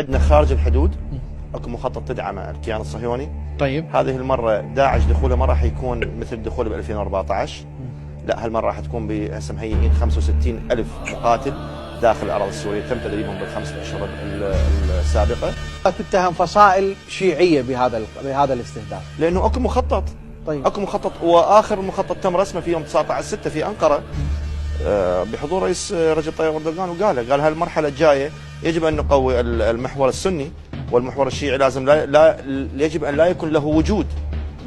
عندنا خارج الحدود اكو مخطط تدعمه الكيان الصهيوني. طيب هذه المره داعش دخوله ما راح يكون مثل دخوله ب 2014. لا، هالمره راح تكون هسه مهيئين 65,000 مقاتل داخل الاراضي السوريه، تم تدريبهم بالخمسة اشهر السابقه. تتهم فصائل شيعيه بهذا الاستهداف لانه اكو مخطط. طيب اكو مخطط، واخر مخطط تم رسمه في يوم 19/6 في انقره بحضور رئيس رجب طيب اردوغان، وقال هالمرحله الجايه يجب ان نقوي المحور السني، والمحور الشيعي لازم لا يجب ان لا يكون له وجود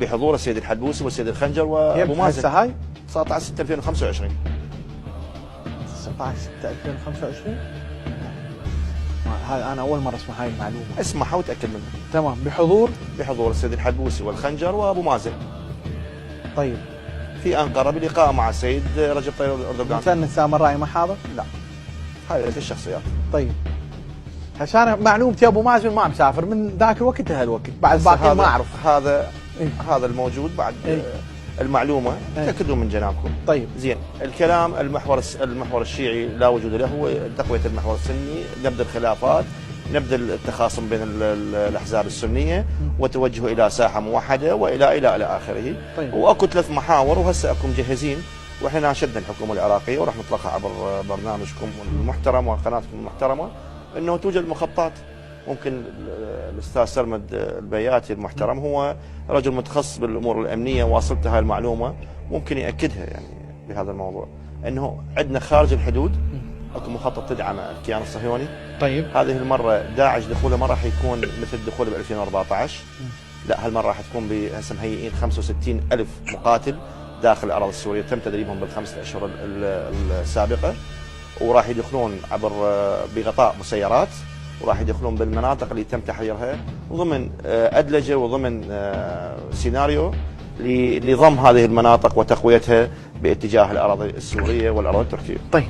بحضور السيد الحلبوسي والسيد الخنجر وابو مازن. هسه هاي 19/6/2025. 19/6/2025. هاي انا اول مره اسمع هاي المعلومه. اسمعها وتاكد منها. تمام. بحضور السيد الحلبوسي والخنجر وابو مازن. طيب في انقره بلقاء مع السيد رجب طيب اردوغان. مثلا سامر راي ما حاضر؟ لا، هاي الشخصيات. طيب عشان معلومتي ابو مازن ما مسافر من ذاك الوقت لهالوقت، بعد باقي ما اعرف. هذا الموجود بعد. المعلومه تاكدوا من جنابكم. طيب زين، الكلام المحور الشيعي لا وجود له، تقويه المحور السني، نبذ الخلافات، نبذ التخاصم بين الاحزاب السنيه، وتوجه الى ساحه موحده والى اخره. طيب. واكو 3 محاور وهسه اكو مجهزين، واحنا ناشدنا الحكومه العراقيه وراح نطلقها عبر برنامجكم المحترم وقناتكم المحترمه، انه توجد مخططات. ممكن الاستاذ سرمد البياتي المحترم هو رجل متخصص بالامور الامنيه، واصلته هاي المعلومه، ممكن ياكدها يعني بهذا الموضوع، انه عندنا خارج الحدود اكو مخطط تدعمه الكيان الصهيوني. طيب هذه المره داعش دخوله ما راح يكون مثل دخوله ب 2014. لا، هالمره راح تكون هسه مهيئين 65,000 مقاتل داخل الاراضي السوريه، تم تدريبهم بالخمسة اشهر السابقه، وراح يدخلون بغطاء مسيرات، وراح يدخلون بالمناطق اللي تم تحريرها ضمن أدلجة وضمن سيناريو لضم هذه المناطق وتقويتها باتجاه الأراضي السورية والأراضي التركية. طيب